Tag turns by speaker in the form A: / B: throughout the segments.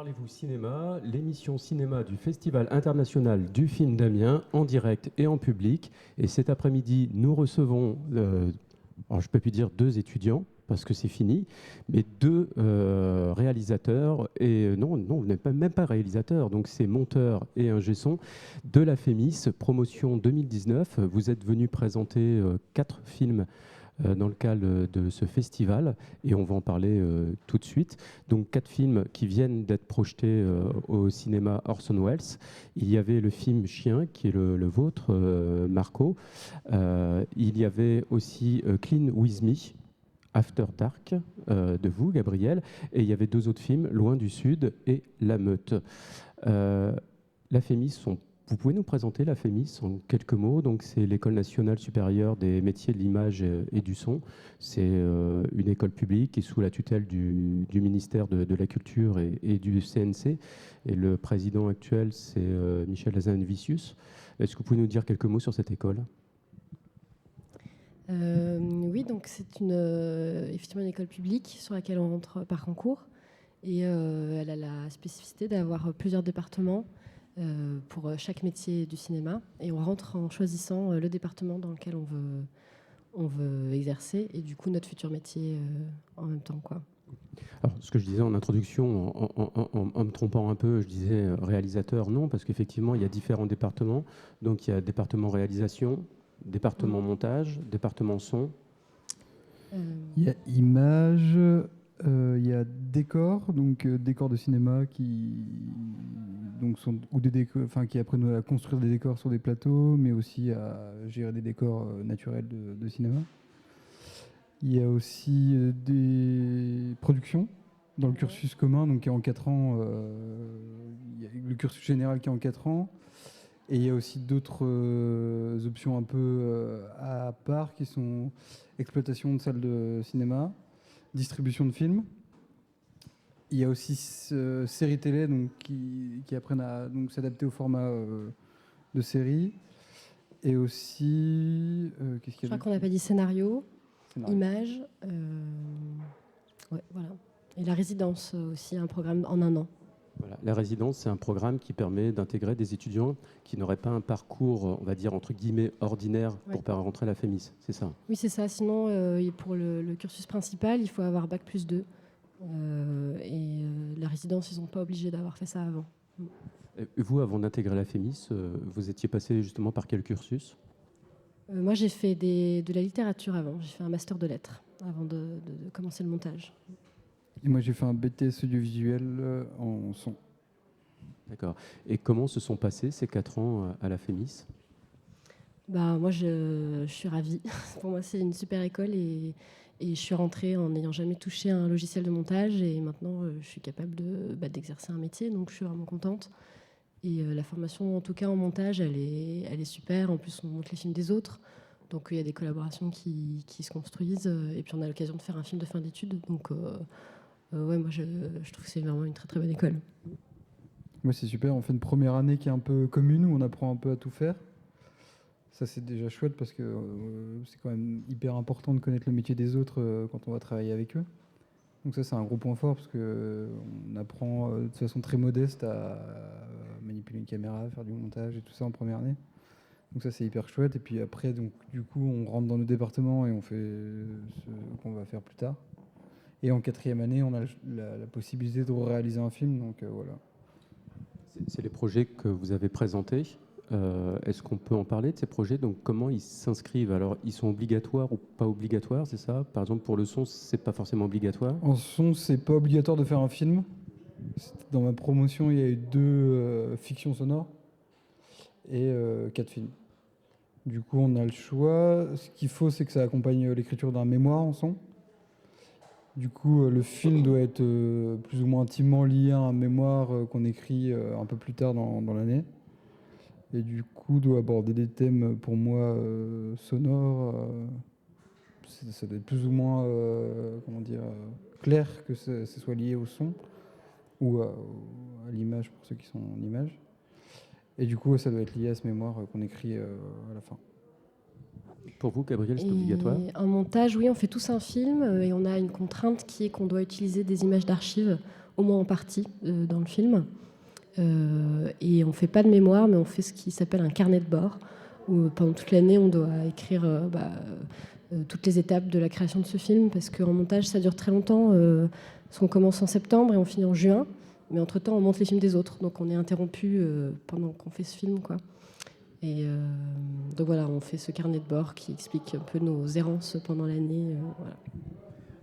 A: Parlez-vous cinéma, l'émission cinéma du Festival international du film d'Amiens, en direct et en public. Et cet après-midi, nous recevons, alors je ne peux plus dire deux étudiants, parce que c'est fini, mais deux réalisateurs, et non, vous n'êtes même pas réalisateur, donc c'est monteur et ingé son de la FEMIS, promotion 2019. Vous êtes venus présenter 4 films dans le cadre de ce festival, et on va en parler tout de suite. Donc 4 films qui viennent d'être projetés au cinéma Orson Welles. Il y avait le film Chien, qui est le vôtre, Marco. Il y avait aussi Clean With Me, After Dark, de vous, Gabriel. Et il y avait 2 autres films, Loin du Sud et La Meute. La FEMIS, vous pouvez nous présenter la FEMIS en quelques mots? Donc, c'est l'École nationale supérieure des métiers de l'image et du son. C'est une école publique qui est sous la tutelle du ministère de la Culture et du CNC. Et le président actuel, c'est Michel Hazanavicius. Est-ce que vous pouvez nous dire quelques mots sur cette école?
B: Oui, donc c'est effectivement une école publique sur laquelle on rentre par concours. Et elle a la spécificité d'avoir plusieurs départements pour chaque métier du cinéma. Et on rentre en choisissant le département dans lequel on veut exercer. Et du coup, notre futur métier en même temps, quoi.
A: Alors, ce que je disais en introduction, en me trompant un peu, je disais réalisateur, non, parce qu'effectivement, il y a différents départements. Donc, il y a département réalisation, département montage, département son.
C: Il y a image, il y a décor, donc décors de cinéma qui donc sont ou des décors, enfin qui apprennent à construire des décors sur des plateaux, mais aussi à gérer des décors naturels de cinéma. Il y a aussi des productions dans le cursus commun, donc qui est en 4 ans. Il y a le cursus général qui est en 4 ans. Et il y a aussi d'autres options un peu à part qui sont exploitation de salles de cinéma, distribution de films. Il y a aussi séries télé donc, qui apprennent à s'adapter au format de série. Et aussi... qu'est-ce qu'il y a
B: Je crois qu'on n'a pas dit scénario. Image,
A: Ouais,
B: voilà. Et la résidence aussi, un programme en 1 an.
A: Voilà. La résidence, c'est un programme qui permet d'intégrer des étudiants qui n'auraient pas un parcours, on va dire, entre guillemets, ordinaire pour faire rentrer la FEMIS, c'est ça?
B: Oui, c'est ça. Sinon, pour le cursus principal, il faut avoir Bac+2. La résidence, ils ne sont pas obligés d'avoir fait ça avant.
A: Et vous, avant d'intégrer la FEMIS, vous étiez passé justement par quel cursus?
B: Moi, j'ai fait de la littérature avant. J'ai fait un master de lettres avant de commencer le montage.
C: Et moi, j'ai fait un BTS audiovisuel en son.
A: D'accord. Et comment se sont passés ces 4 ans à la FEMIS?
B: Moi, je suis ravie. Pour moi, c'est une super école et je suis rentrée en n'ayant jamais touché un logiciel de montage. Et maintenant, je suis capable d'exercer un métier, donc je suis vraiment contente. Et la formation, en tout cas en montage, elle est super. En plus, on monte les films des autres. Donc, il y a des collaborations qui se construisent. Et puis, on a l'occasion de faire un film de fin d'études. Donc, ouais, moi, je trouve que c'est vraiment une très, très bonne école.
C: Moi, c'est super. On fait une première année qui est un peu commune, où on apprend un peu à tout faire. Ça, c'est déjà chouette parce que c'est quand même hyper important de connaître le métier des autres quand on va travailler avec eux. Donc ça, c'est un gros point fort parce qu'on apprend de façon très modeste à manipuler une caméra, à faire du montage et tout ça en première année. Donc ça, c'est hyper chouette. Et puis après, donc, du coup, on rentre dans nos départements et on fait ce qu'on va faire plus tard. Et en 4e année, on a la possibilité de réaliser un film. Donc voilà.
A: C'est les projets que vous avez présentés. Est-ce qu'on peut en parler de ces projets? Donc, comment ils s'inscrivent? Alors, ils sont obligatoires ou pas obligatoires, c'est ça? Par exemple, pour le son, c'est pas forcément obligatoire?
C: En son, c'est pas obligatoire de faire un film. Dans ma promotion, il y a eu 2 fictions sonores et 4 films. Du coup, on a le choix. Ce qu'il faut, c'est que ça accompagne l'écriture d'un mémoire en son. Du coup, le film doit être plus ou moins intimement lié à un mémoire qu'on écrit un peu plus tard dans l'année. Et du coup, doit aborder des thèmes, pour moi, sonores. Ça doit être plus ou moins, comment dire, clair que ce soit lié au son ou à l'image pour ceux qui sont en image. Et du coup, ça doit être lié à ce mémoire qu'on écrit à la fin.
A: Pour vous, Gabriel, c'est
B: Et
A: obligatoire?
B: en montage, oui, on fait tous un film et on a une contrainte qui est qu'on doit utiliser des images d'archives, au moins en partie, dans le film. Et on ne fait pas de mémoire, mais on fait ce qui s'appelle un carnet de bord, où pendant toute l'année, on doit écrire toutes les étapes de la création de ce film, parce qu'en montage, ça dure très longtemps. Parce qu'on commence en septembre et on finit en juin, mais entre-temps, on monte les films des autres. Donc on est interrompu pendant qu'on fait ce film, quoi. Et donc voilà, on fait ce carnet de bord qui explique un peu nos errances pendant l'année. Voilà.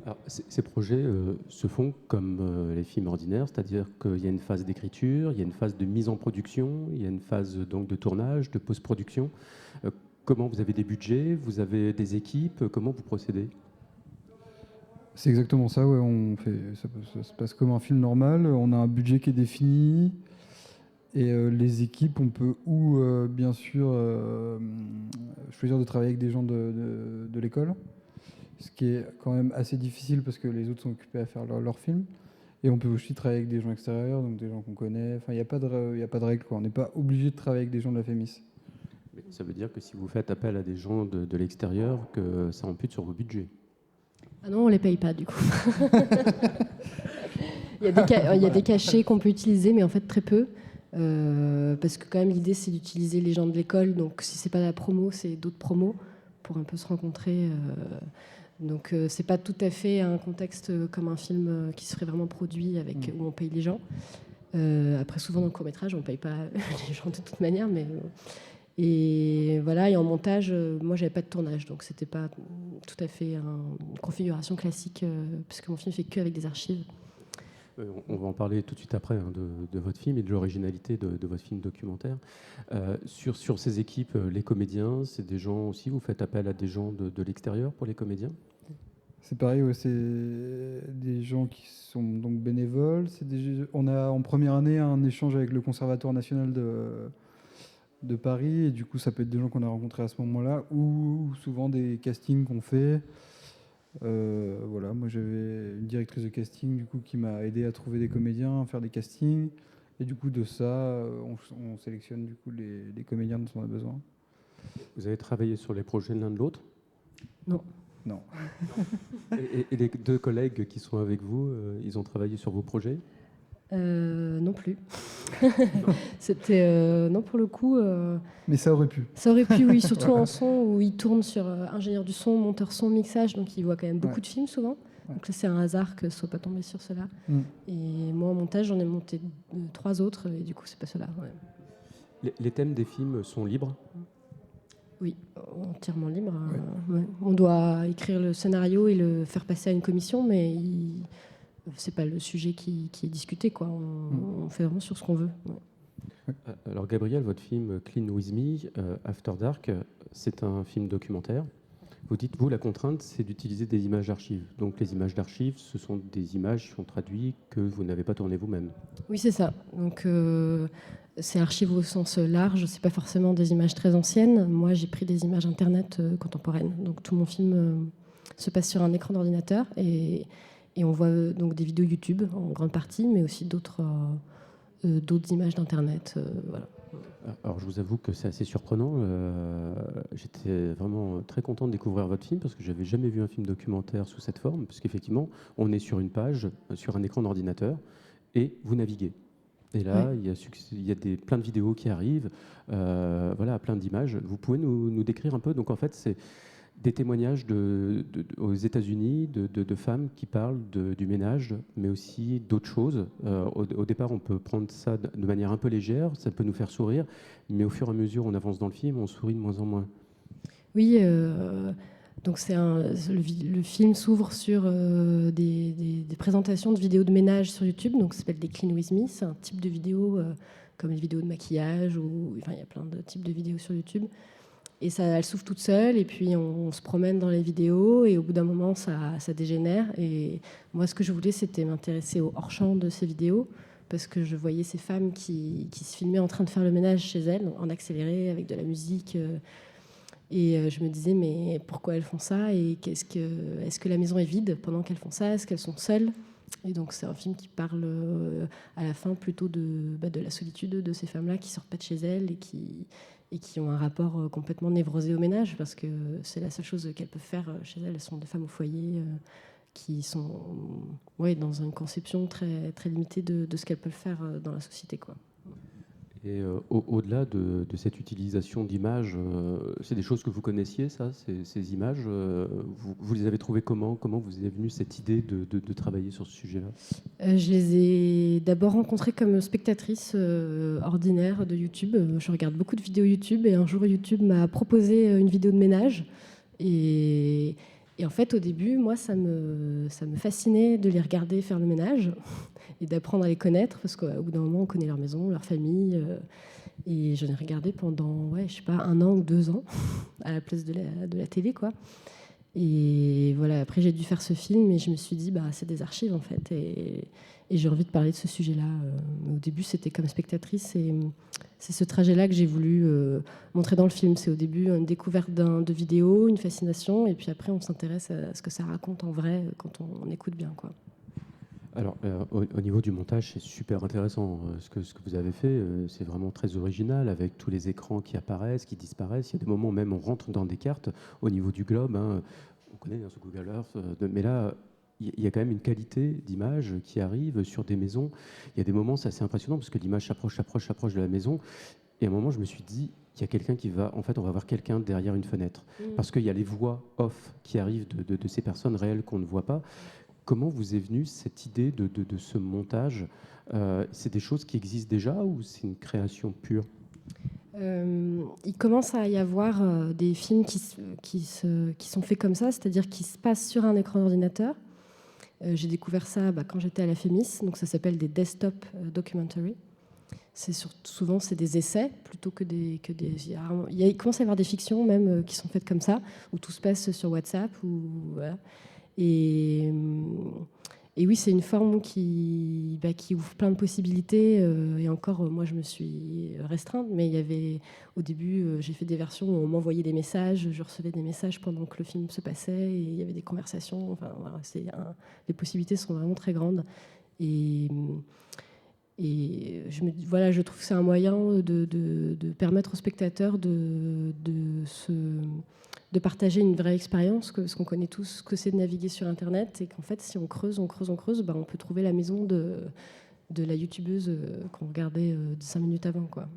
A: Alors, ces projets se font comme les films ordinaires, c'est-à-dire qu'il y a une phase d'écriture, il y a une phase de mise en production, il y a une phase donc de tournage, de post-production. Comment vous avez des budgets, vous avez des équipes, comment vous procédez?
C: C'est exactement ça, ouais, ça se passe comme un film normal. On a un budget qui est défini. Et les équipes, on peut bien sûr, choisir de travailler avec des gens de l'école, ce qui est quand même assez difficile parce que les autres sont occupés à faire leur film. Et on peut aussi travailler avec des gens extérieurs, donc des gens qu'on connaît. Enfin, il n'y a pas de règle, quoi. On n'est pas obligé de travailler avec des gens de la FEMIS.
A: Mais ça veut dire que si vous faites appel à des gens de l'extérieur, que ça ampute sur vos budgets.
B: Ah non, on ne les paye pas, du coup. Il y a des cachets qu'on peut utiliser, mais en fait très peu. Parce que quand même l'idée c'est d'utiliser les gens de l'école, donc si c'est pas la promo, c'est d'autres promos pour un peu se rencontrer. Donc c'est pas tout à fait un contexte comme un film qui serait vraiment produit avec où on paye les gens. Après souvent dans le court-métrage on paye pas les gens de toute manière, mais et voilà. Et en montage, moi j'avais pas de tournage, donc c'était pas tout à fait une configuration classique parce que mon film fait que avec des archives.
A: On va en parler tout de suite après de votre film et de l'originalité de votre film documentaire. Sur ces équipes, les comédiens, c'est des gens aussi, vous faites appel à des gens de l'extérieur pour les comédiens?
C: C'est pareil, ouais, c'est des gens qui sont donc bénévoles. On a en première année un échange avec le Conservatoire national de Paris, et du coup ça peut être des gens qu'on a rencontrés à ce moment-là, ou souvent des castings qu'on fait. Voilà, moi j'avais une directrice de casting du coup qui m'a aidé à trouver des comédiens, à faire des castings, et du coup de ça on sélectionne du coup les comédiens dont on a besoin.
A: Vous avez travaillé sur les projets l'un de l'autre?
B: Non.
C: Non.
A: Et les deux collègues qui sont avec vous, ils ont travaillé sur vos projets?
B: Non plus. C'était non pour le coup.
C: Mais ça aurait pu.
B: Ça aurait pu, oui, surtout en son où il tourne sur ingénieur du son, monteur son, mixage, donc il voit quand même beaucoup de films souvent. Donc là, c'est un hasard que ce soit pas tombé sur cela. Et moi, en montage, j'en ai monté 3 autres, et du coup, c'est pas cela. Ouais.
A: Les thèmes des films sont libres?
B: Oui, entièrement libre. Ouais. On doit écrire le scénario et le faire passer à une commission, mais c'est pas le sujet qui est discuté, quoi. On fait vraiment sur ce qu'on veut. Ouais.
A: Alors Gabriel, votre film Clean With Me, After Dark, c'est un film documentaire. Vous dites, vous, la contrainte, c'est d'utiliser des images d'archives. Donc les images d'archives, ce sont des images qui sont traduites que vous n'avez pas tournées vous-même.
B: Oui, c'est ça. Donc c'est archives au sens large, c'est pas forcément des images très anciennes. Moi, j'ai pris des images internet contemporaines. Donc tout mon film se passe sur un écran d'ordinateur et on voit donc des vidéos YouTube en grande partie, mais aussi d'autres images d'internet. Voilà.
A: Alors je vous avoue que c'est assez surprenant. J'étais vraiment très content de découvrir votre film parce que j'avais jamais vu un film documentaire sous cette forme, parce qu'effectivement, on est sur une page, sur un écran d'ordinateur, et vous naviguez. Et là,
B: Ouais.
A: il y a plein de vidéos qui arrivent, voilà, plein d'images. Vous pouvez nous décrire un peu? Donc en fait, c'est des témoignages aux États-Unis de femmes qui parlent du ménage, mais aussi d'autres choses. Au départ, on peut prendre ça de manière un peu légère, ça peut nous faire sourire, mais au fur et à mesure on avance dans le film, on sourit de moins en moins.
B: Oui, donc le film s'ouvre sur des présentations de vidéos de ménage sur YouTube, donc ça s'appelle des Clean With Me. C'est un type de vidéo comme les vidéos de maquillage, enfin il y a plein de types de vidéos sur YouTube. Et elle s'ouvre toute seule, et puis on se promène dans les vidéos, et au bout d'un moment, ça dégénère. Et moi, ce que je voulais, c'était m'intéresser au hors-champ de ces vidéos, parce que je voyais ces femmes qui se filmaient en train de faire le ménage chez elles, en accéléré, avec de la musique. Et je me disais, mais pourquoi elles font ça? Et est-ce que la maison est vide pendant qu'elles font ça? Est-ce qu'elles sont seules? Et donc c'est un film qui parle à la fin plutôt de la solitude de ces femmes-là qui sortent pas de chez elles et qui ont un rapport complètement névrosé au ménage, parce que c'est la seule chose qu'elles peuvent faire chez elles. Elles sont des femmes au foyer qui sont dans une conception très, très limitée de ce qu'elles peuvent faire dans la société, quoi.
A: Et au-delà de cette utilisation d'images, c'est des choses que vous connaissiez, ça, ces images vous les avez trouvées comment? Comment vous est venue cette idée de travailler sur ce sujet-là?
B: Je les ai d'abord rencontrées comme spectatrice ordinaire de YouTube. Je regarde beaucoup de vidéos YouTube et un jour YouTube m'a proposé une vidéo de ménage. Et en fait, au début, moi, ça me fascinait de les regarder faire le ménage et d'apprendre à les connaître, parce qu'au bout d'un moment, on connaît leur maison, leur famille. Et j'en ai regardé pendant, je sais pas, 1 an ou 2 ans, à la place de la télé, quoi. Et voilà, après, j'ai dû faire ce film et je me suis dit, c'est des archives, en fait. Et j'ai envie de parler de ce sujet-là. Au début, c'était comme spectatrice et c'est ce trajet-là que j'ai voulu montrer dans le film. C'est au début une découverte de vidéos, une fascination, et puis après, on s'intéresse à ce que ça raconte en vrai quand on écoute bien, quoi.
A: Alors, au niveau du montage, c'est super intéressant. Ce que vous avez fait, c'est vraiment très original, avec tous les écrans qui apparaissent, qui disparaissent. Il y a des moments où même on rentre dans des cartes au niveau du globe. Hein. On connaît ce Google Earth, mais là, il y a quand même une qualité d'image qui arrive sur des maisons. Il y a des moments, c'est assez impressionnant, parce que l'image s'approche de la maison. Et à un moment, je me suis dit, il y a quelqu'un qui va... En fait, on va voir quelqu'un derrière une fenêtre. Parce qu'il y a les voix off qui arrivent de ces personnes réelles qu'on ne voit pas. Comment vous est venue cette idée de ce montage? C'est des choses qui existent déjà ou c'est une création pure?
B: Il commence à y avoir des films qui sont faits comme ça, c'est-à-dire qui se passent sur un écran d'ordinateur. J'ai découvert ça quand j'étais à la FEMIS, donc ça s'appelle des desktop documentaries. Souvent, c'est des essais plutôt que des. Il commence à y avoir des fictions même qui sont faites comme ça, où tout se passe sur WhatsApp. Voilà. Et oui, c'est une forme qui ouvre plein de possibilités. Et encore, moi, je me suis restreinte. Mais il y avait, au début, j'ai fait des versions où on m'envoyait des messages. Je recevais des messages pendant que le film se passait. Et il y avait des conversations. Enfin, voilà, les possibilités sont vraiment très grandes. Et je trouve que c'est un moyen de permettre aux spectateurs de partager une vraie expérience, parce qu'on connaît tous ce que c'est de naviguer sur Internet, et qu'en fait, si on creuse, on peut trouver la maison de la youtubeuse qu'on regardait 5 minutes avant, quoi.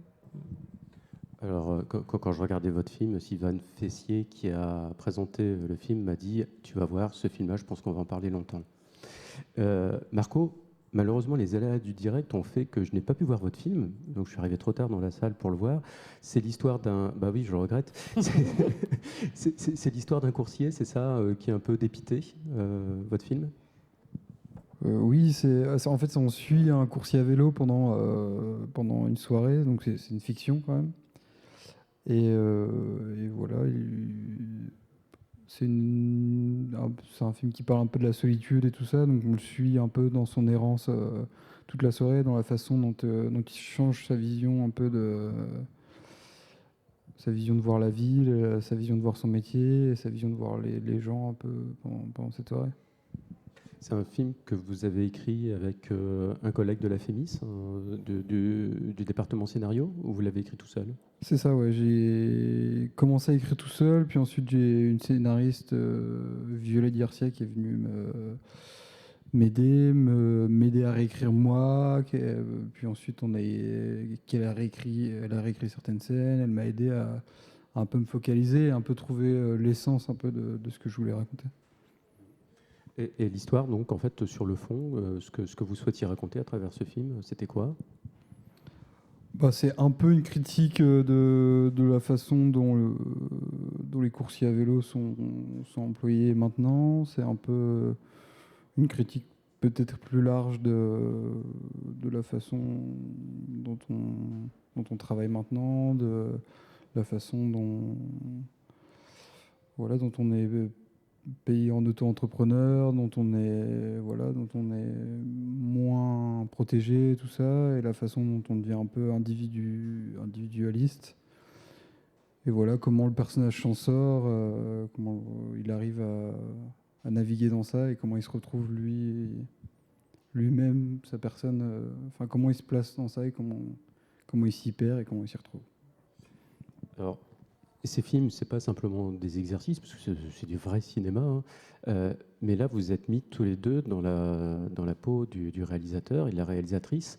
A: Alors, quand je regardais votre film, Sylvain Fessier, qui a présenté le film, m'a dit « Tu vas voir, ce film-là, je pense qu'on va en parler longtemps ». Marco, malheureusement, les aléas du direct ont fait que je n'ai pas pu voir votre film, donc je suis arrivé trop tard dans la salle pour le voir. C'est l'histoire d'un... Bah oui, je le regrette. C'est l'histoire d'un coursier, c'est ça, qui est un peu dépité, votre film?
C: Oui, en fait, on suit un coursier à vélo pendant une soirée, donc c'est une fiction quand même. Et voilà, c'est un film qui parle un peu de la solitude et tout ça, donc on le suit un peu dans son errance toute la soirée, dans la façon dont il change sa vision un peu sa vision de voir la ville, sa vision de voir son métier, et sa vision de voir les gens un peu pendant cette soirée.
A: C'est un film que vous avez écrit avec un collègue de la FEMIS, du département scénario, ou vous l'avez écrit tout seul?
C: C'est ça, ouais. J'ai commencé à écrire tout seul, puis ensuite j'ai une scénariste, Violette Garcia, qui est venue m'aider à réécrire moi. Puis ensuite elle a réécrit certaines scènes. Elle m'a aidé à un peu me focaliser, un peu trouver l'essence un peu de ce que je voulais raconter.
A: Et l'histoire, donc, en fait, sur le fond, ce que vous souhaitiez raconter à travers ce film, c'était quoi?
C: C'est un peu une critique de la façon dont les coursiers à vélo sont employés maintenant. C'est un peu une critique peut-être plus large de la façon dont on travaille maintenant, de la façon dont on est payé en auto-entrepreneur, dont on est moins protégé, tout ça, et la façon dont on devient un peu individualiste. Et voilà comment le personnage s'en sort, comment il arrive à naviguer dans ça, et comment il se retrouve lui lui-même, sa personne, enfin comment il se place dans ça et comment il s'y perd et comment il s'y retrouve.
A: Alors, ces films, c'est pas simplement des exercices, parce que c'est du vrai cinéma, hein. Mais là, vous êtes mis tous les deux dans la peau du réalisateur et de la réalisatrice.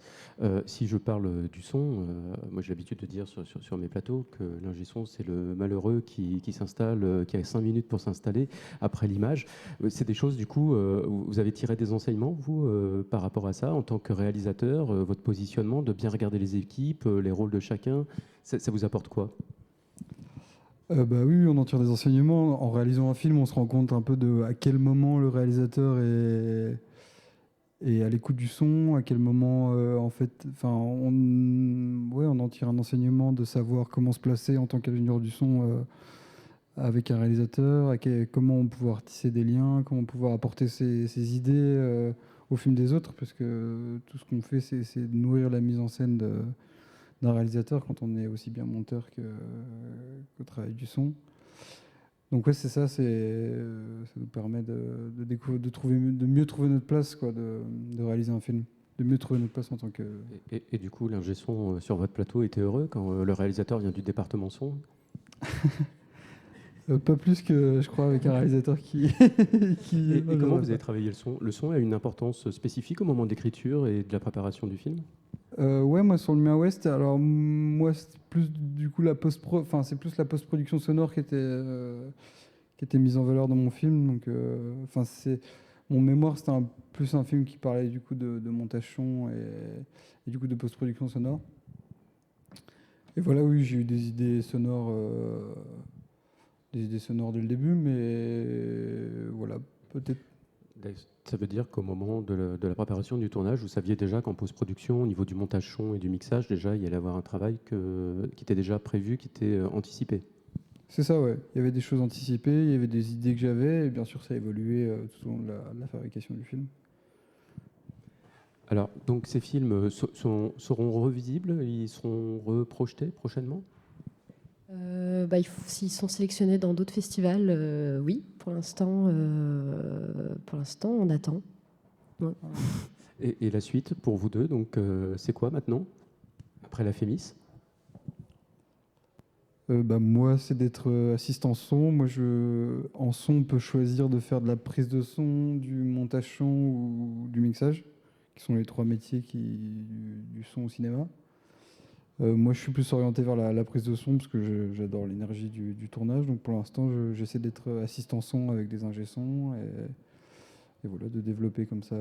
A: Si je parle du son, moi j'ai l'habitude de dire sur mes plateaux que l'ingé son, c'est le malheureux qui s'installe, qui a 5 minutes pour s'installer après l'image. C'est des choses, du coup, vous avez tiré des enseignements, vous, par rapport à ça, en tant que réalisateur, votre positionnement, de bien regarder les équipes, les rôles de chacun, ça vous apporte quoi ?
C: Bah oui, on en tire des enseignements. En réalisant un film, on se rend compte un peu de à quel moment le réalisateur est à l'écoute du son, à quel moment, en fait, enfin, on en tire un enseignement de savoir comment se placer en tant qu'ingénieur du son avec un réalisateur, comment on pouvoir tisser des liens, comment pouvoir apporter ses idées au film des autres, parce que tout ce qu'on fait, c'est de nourrir la mise en scène d'un réalisateur quand on est aussi bien monteur qu'au travail du son. Donc ouais, c'est ça, ça nous permet de mieux trouver notre place, quoi, de réaliser un film, de mieux trouver notre place en tant que...
A: Et du coup, l'ingé son sur votre plateau était heureux quand le réalisateur vient du département son ?
C: Pas plus que, je crois, avec un réalisateur qui...
A: Et comment vous avez travaillé le son ? Le son a une importance spécifique au moment d'écriture et de la préparation du film ?
C: Ouais, moi sur le mien Ouest, alors moi c'est plus du coup c'est plus la post-production sonore qui était mise en valeur dans mon film. Donc, c'est mon mémoire, c'était plus un film qui parlait du coup de montage son et du coup de post-production sonore. Et voilà, oui, j'ai eu des idées sonores dès le début, mais voilà, peut-être.
A: Ça veut dire qu'au moment de la préparation du tournage, vous saviez déjà qu'en post-production, au niveau du montage son et du mixage, déjà, il y allait avoir un travail qui était déjà prévu, qui était anticipé.
C: C'est ça, ouais. Il y avait des choses anticipées, il y avait des idées que j'avais, et bien sûr, ça a évolué tout au long de la fabrication du film.
A: Alors, donc, ces films seront revisibles, ils seront reprojetés prochainement ?
B: S'ils sont sélectionnés dans d'autres festivals, oui. Pour l'instant, on attend. Ouais.
A: Et la suite pour vous deux, donc c'est quoi maintenant, après la Fémis ?
C: Moi, c'est d'être assistant son. Moi, en son, on peut choisir de faire de la prise de son, du montage son ou du mixage, qui sont les 3 métiers du son au cinéma. Moi, je suis plus orienté vers la prise de son parce que j'adore l'énergie du tournage. Donc, pour l'instant, j'essaie d'être assistant son avec des ingé sons et voilà, de développer comme ça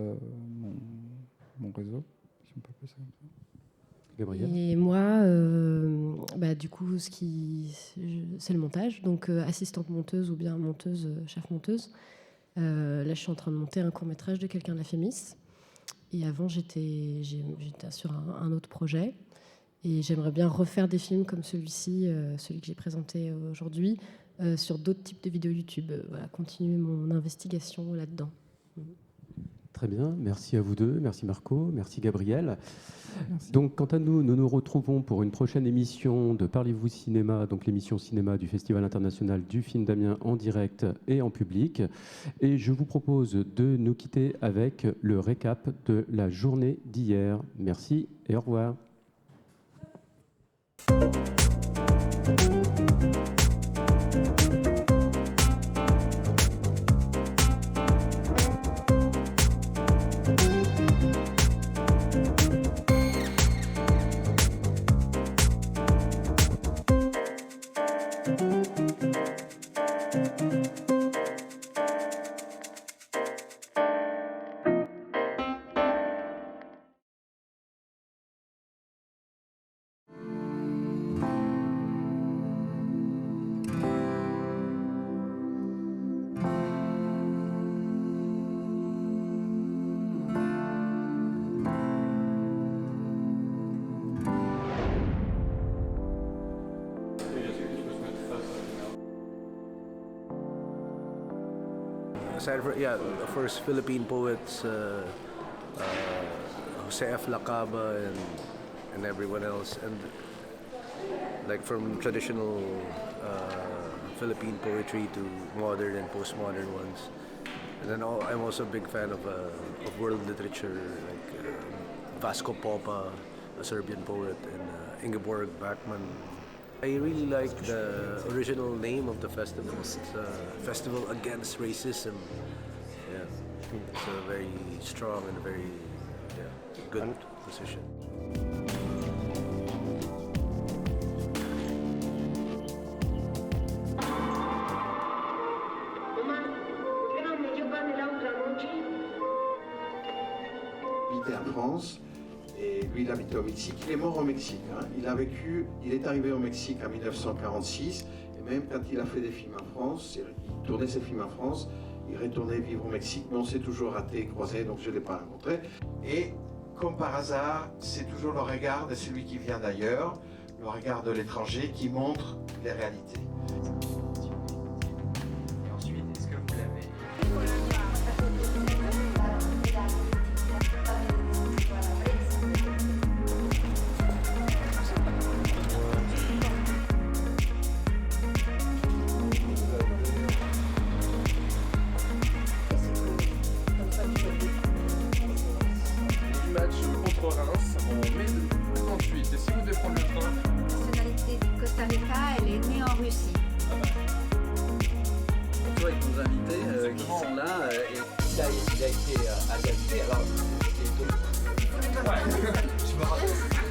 C: mon réseau, si on peut appeler ça comme ça.
A: Gabrielle ?
B: Et moi, du coup, c'est le montage. Donc, assistante monteuse ou bien monteuse, chef monteuse. Là, je suis en train de monter un court-métrage de quelqu'un de la Fémis. Et avant, j'étais sur un autre projet. Et j'aimerais bien refaire des films comme celui-ci, celui que j'ai présenté aujourd'hui, sur d'autres types de vidéos YouTube. Voilà, continuer mon investigation là-dedans.
A: Très bien, merci à vous deux, merci Marco, merci Gabrielle.
C: Merci.
A: Donc quant à nous, nous nous retrouvons pour une prochaine émission de Parlez-vous cinéma, donc l'émission cinéma du Festival international du film d'Amiens en direct et en public. Et je vous propose de nous quitter avec le récap de la journée d'hier. Merci et au revoir.
D: Aside from, of course, Philippine poets, Jose F. Lacaba and everyone else, and like from traditional Philippine poetry to modern and postmodern ones. And then I'm also a big fan of world literature, like Vasco Popa, a Serbian poet, and Ingeborg Bachmann. I really like the original name of the festival. It's a festival against racism. Yeah, I think it's a very strong and very good position.
E: Il habitait en France et lui il habitait au Mexique. Il est mort au Mexique. Hein. Il est arrivé au Mexique en 1946 et même quand il a fait des films en France, il tournait ses films en France, il retournait vivre au Mexique, mais on s'est toujours raté, croisé, donc je ne l'ai pas rencontré. Et comme par hasard, c'est toujours le regard de celui qui vient d'ailleurs, le regard de l'étranger qui montre les réalités.
F: Et ensuite, est-ce que vous l'avez?
G: Match contre Reims en mai 2038. Et si vous devez prendre le train?
H: La nationalité du Costa Rica, elle est née en Russie.
I: Toi avec nos invités qui sont là, et il a été adapté. Alors,
G: Ouais. Je me rappelle.